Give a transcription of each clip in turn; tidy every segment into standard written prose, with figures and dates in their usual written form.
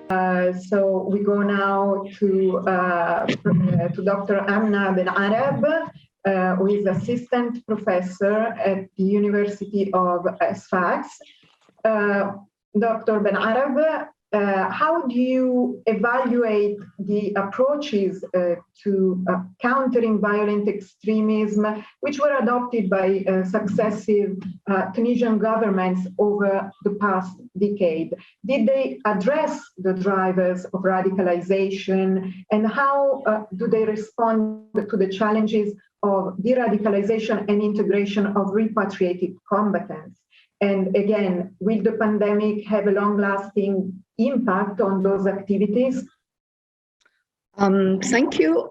So we go now to Dr. Amna Ben Arab, who is assistant professor at the University of Sfax. Dr. Ben Arab, how do you evaluate the approaches to countering violent extremism, which were adopted by successive Tunisian governments over the past decade? Did they address the drivers of radicalization, and how do they respond to the challenges of de-radicalization and integration of repatriated combatants? And again, will the pandemic have a long-lasting impact on those activities? Thank you.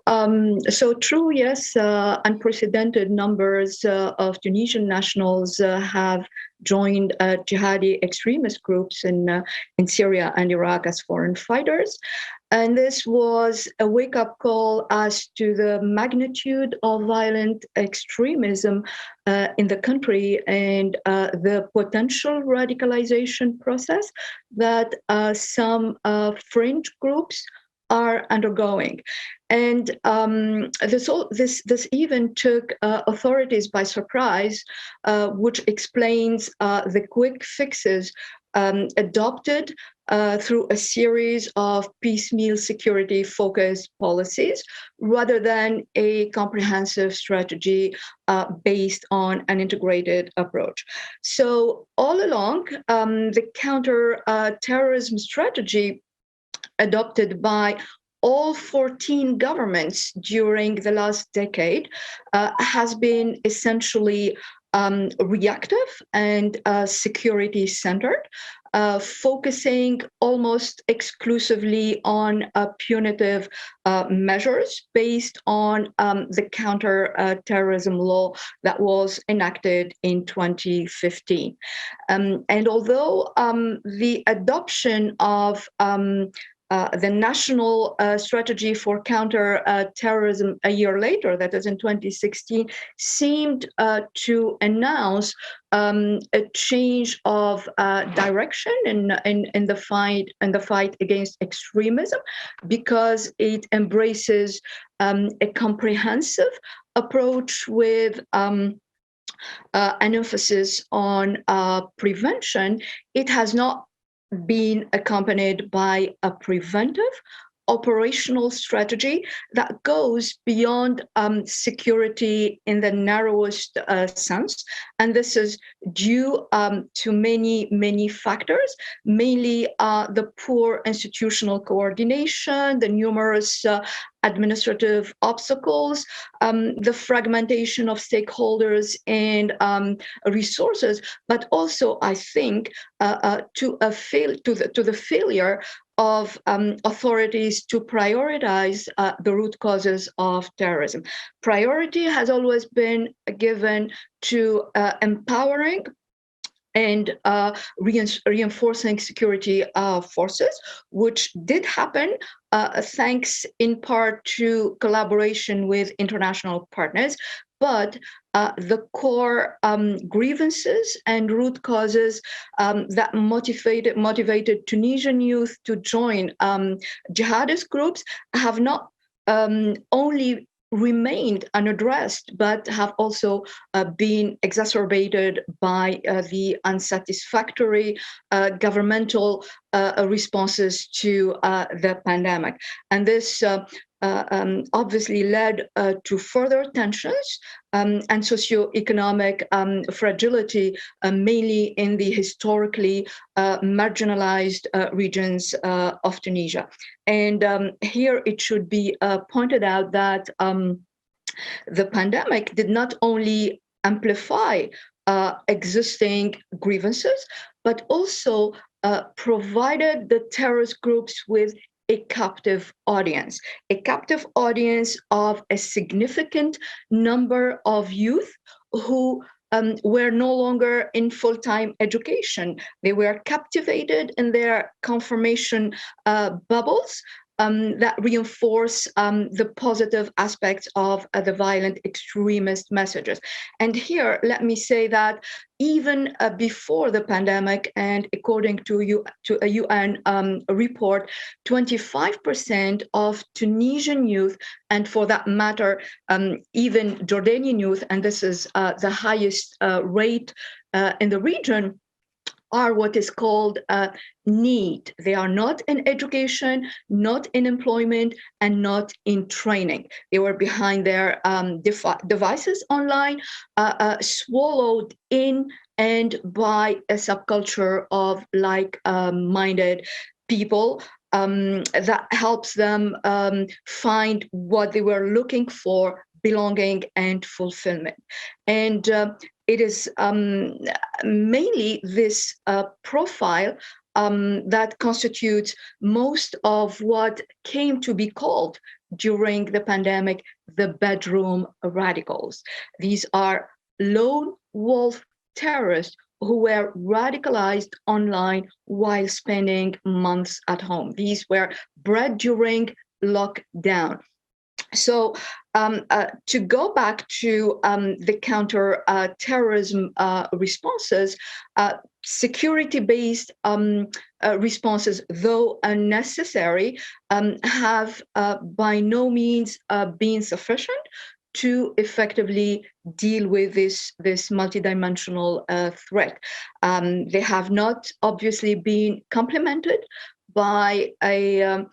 So true, yes, unprecedented numbers of Tunisian nationals have joined jihadi extremist groups in Syria and Iraq as foreign fighters. And this was a wake-up call as to the magnitude of violent extremism in the country and the potential radicalization process that some fringe groups are undergoing. And this even took authorities by surprise, which explains the quick fixes adopted through a series of piecemeal security-focused policies, rather than a comprehensive strategy based on an integrated approach. So all along, the counter-terrorism strategy adopted by all 14 governments during the last decade has been essentially reactive and security-centered, focusing almost exclusively on punitive measures based on the counter-terrorism law that was enacted in 2015. And although the adoption of the national strategy for counter-terrorism a year later, that is in 2016, seemed to announce a change of direction in the fight against extremism, because it embraces a comprehensive approach with an emphasis on prevention. It has not been accompanied by a preventive operational strategy that goes beyond security in the narrowest sense. And this is due to many factors, mainly the poor institutional coordination, the numerous administrative obstacles, the fragmentation of stakeholders and resources, but also, I think, to the failure of authorities to prioritize the root causes of terrorism. Priority has always been given to empowering and reinforcing security forces, which did happen thanks in part to collaboration with international partners. But the core grievances and root causes that motivated Tunisian youth to join jihadist groups have not only remained unaddressed, but have also been exacerbated by the unsatisfactory governmental responses to the pandemic. And this obviously led to further tensions and socioeconomic fragility, mainly in the historically marginalized regions of Tunisia. And here it should be pointed out that the pandemic did not only amplify existing grievances, but also provided the terrorist groups with a captive audience of a significant number of youth who were no longer in full-time education. They were captivated in their confirmation bubbles that reinforce the positive aspects of the violent extremist messages. And here, let me say that even before the pandemic, and according to a UN report, 25% of Tunisian youth, and for that matter, even Jordanian youth, and this is the highest rate in the region, are what is called need. They are not in education, not in employment, and not in training. They were behind their devices online, swallowed in and by a subculture of like-minded people that helps them find what they were looking for, belonging and fulfillment. And it is mainly this profile that constitutes most of what came to be called during the pandemic the bedroom radicals. These are lone wolf terrorists who were radicalized online while spending months at home. These were bred during lockdown. So to go back to the counter-terrorism responses, security-based responses, though unnecessary, have by no means been sufficient to effectively deal with this multidimensional threat. They have not obviously been complemented by a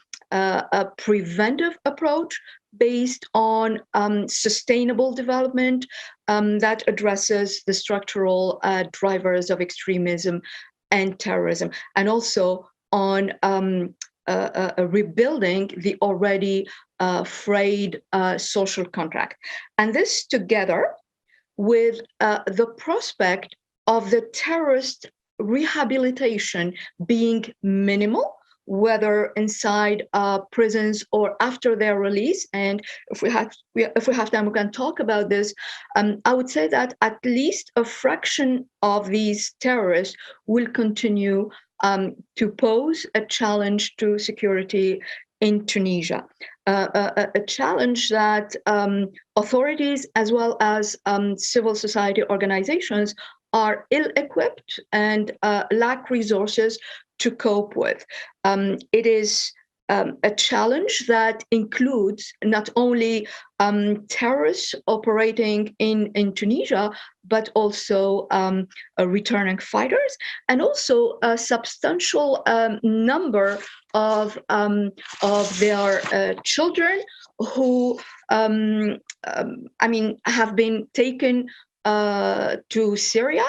preventive approach based on sustainable development that addresses the structural drivers of extremism and terrorism, and also on rebuilding the already frayed social contract. And this, together with the prospect of the terrorist rehabilitation being minimal, whether inside prisons or after their release. And if we have time, we can talk about this. I would say that at least a fraction of these terrorists will continue to pose a challenge to security in Tunisia, a challenge that authorities as well as civil society organizations are ill-equipped and lack resources to cope with. It is a challenge that includes not only terrorists operating in Tunisia, but also returning fighters, and also a substantial number of their children who, have been taken to Syria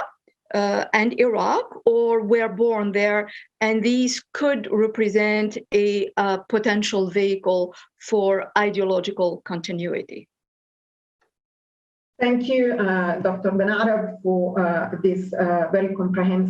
and Iraq, or were born there, and these could represent a potential vehicle for ideological continuity. Thank you, Dr. Benarab, for this very comprehensive